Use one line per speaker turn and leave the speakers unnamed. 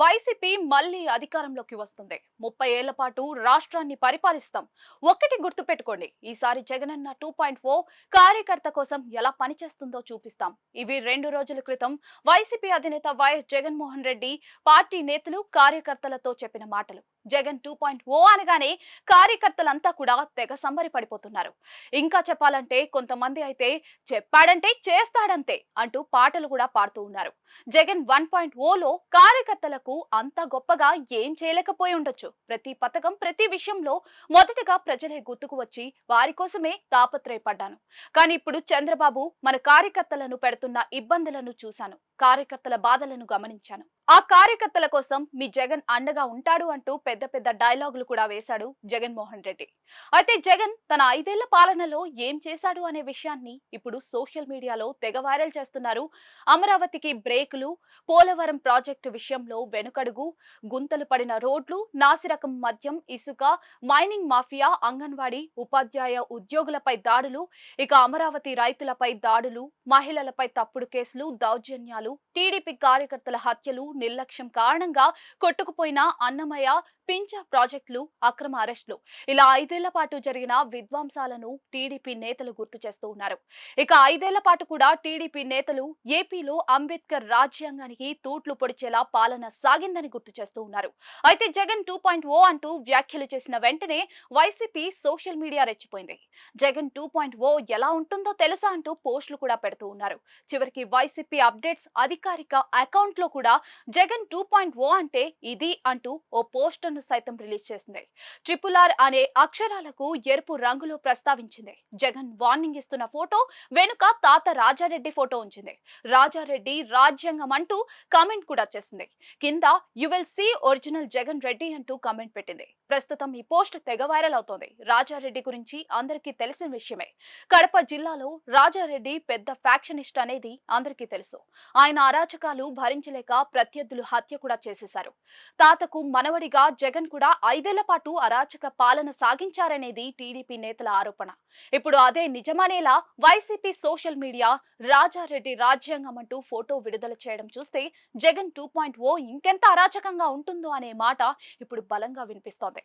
YCP మళ్లీ అధికారంలోకి వస్తుంది. 30 ఏళ్ల పాటు రాష్ట్రాన్ని పరిపాలిస్తాం. ఒక్కటి గుర్తుపెట్టుకోండి, ఈసారి జగనన్న 2.0 కార్యకర్త కోసం ఎలా పనిచేస్తుందో చూపిస్తాం. ఇవి 2 రోజుల క్రితం వైసీపీ అధినేత వైఎస్ జగన్మోహన్ రెడ్డి పార్టీ నేతలు కార్యకర్తలతో చెప్పిన మాటలు. జగన్ 2.0 అనగానే కార్యకర్తలంతా కూడా తెగ సంబరి పడిపోతున్నారు. ఇంకా చెప్పాలంటే కొంతమంది అయితే చెప్పాడంటే చేస్తాడంతే అంటూ పాటలు కూడా పాడుతూ ఉన్నారు. జగన్ 1.0లో కార్యకర్తలకు అంత గొప్పగా ఏం చేయలేకపోయి ఉండొచ్చు. ప్రతి పథకం ప్రతి విషయంలో మొదటగా ప్రజలే గుర్తుకు వచ్చి వారి కోసమే తాపత్రయపడ్డాను. కానీ ఇప్పుడు చంద్రబాబు మన కార్యకర్తలను పెడుతున్న ఇబ్బందులను చూశాను. కార్యకర్తల బాధలను గమనించాను. ఆ కార్యకర్తల కోసం మీ జగన్ అండగా ఉంటాడు అంటూ పెద్ద పెద్ద డైలాగులు కూడా వేశాడు జగన్మోహన్ రెడ్డి. అయితే జగన్ తన 5 ఏళ్ల పాలనలో ఏం చేశాడు అనే విషయాన్ని ఇప్పుడు సోషల్ మీడియాలో తెగ వైరల్ చేస్తున్నారు. అమరావతికి బ్రేకులు, పోలవరం ప్రాజెక్టు విషయంలో వెనుకడుగు, గుంతలు పడిన రోడ్లు, నాసిరకం మద్యం, ఇసుక, మైనింగ్ మాఫియా, అంగన్వాడీ ఉపాధ్యాయ ఉద్యోగులపై దాడులు, ఇక అమరావతి రైతులపై దాడులు, మహిళలపై తప్పుడు కేసులు, దౌర్జన్యాలు, టీడీపీ కార్యకర్తల హత్యలు, నిర్లక్ష్యం కారణంగా కొట్టుకుపోయిన అన్నమయ్య, పింఛ ప్రాజెక్టులు, అక్రమ అరెస్టులు, ఇలా 5 ఏళ్ల పాటు జరిగిన విధ్వంసాలను టీడీపీ నేతలు గుర్తు చేస్తూ ఉన్నారు. ఇక 5 ఏళ్ల పాటు కూడా టీడీపీ నేతలు ఏపీలో అంబేద్కర్ రాజ్యాంగానికి తూట్లు పొడిచేలా పాలన సాగిందని గుర్తు చేస్తూ ఉన్నారు. అయితే జగన్ 2.0 అంటూ వ్యాఖ్యలు చేసిన వెంటనే వైసీపీ సోషల్ మీడియా రెచ్చిపోయింది. జగన్ 2.0 ఎలా ఉంటుందో తెలుసా అంటూ పోస్టులు కూడా పెడుతూ ఉన్నారు. చివరికి వైసీపీ అప్డేట్స్ అధికారిక అకౌంట్ లో కూడా జగన్ 2.0 అంటే ఇది అంటూ ఓ పోస్టర్ సైతం రిలీజ్ చేసింది. RRR అనే అక్షరాలకు ఎరుపు రంగులో ప్రస్తావించింది. జగన్ వార్నింగ్ ఇస్తున్న ఫోటో వెనుక తాత రాజారెడ్డి ఫోటో ఉంచింది. రాజారెడ్డి రాజ్యాంగం అంటూ కామెంట్ కూడా చేసింది. కింద you will see original Jagan Reddy అంటూ కామెంట్ పెట్టింది. ప్రస్తుతం ఈ పోస్ట్ తెగ వైరల్ అవుతోంది. రాజారెడ్డి గురించి అందరికీ తెలిసిన విషయమే. కడప జిల్లాలో రాజారెడ్డి పెద్ద ఫ్యాక్షనిస్ట్ అనేది అందరికీ తెలుసు. ఆయన అరాచకాలు భరించలేక ప్రత్యర్థులు హత్య కూడా చేసేశారు. తాతకు మనవడిగా జగన్ కూడా 5 ఏళ్ల పాటు అరాచక పాలన సాగించారనేది టీడీపీ నేతల ఆరోపణ. ఇప్పుడు అదే నిజమనేలా వైసీపీ సోషల్ మీడియా రాజారెడ్డి రాజ్యాంగం అంటూ ఫోటో విడుదల చేయడం చూస్తే జగన్ 2.0 ఇంకెంత అరాచకంగా ఉంటుందో అనే మాట ఇప్పుడు బలంగా వినిపిస్తోంది.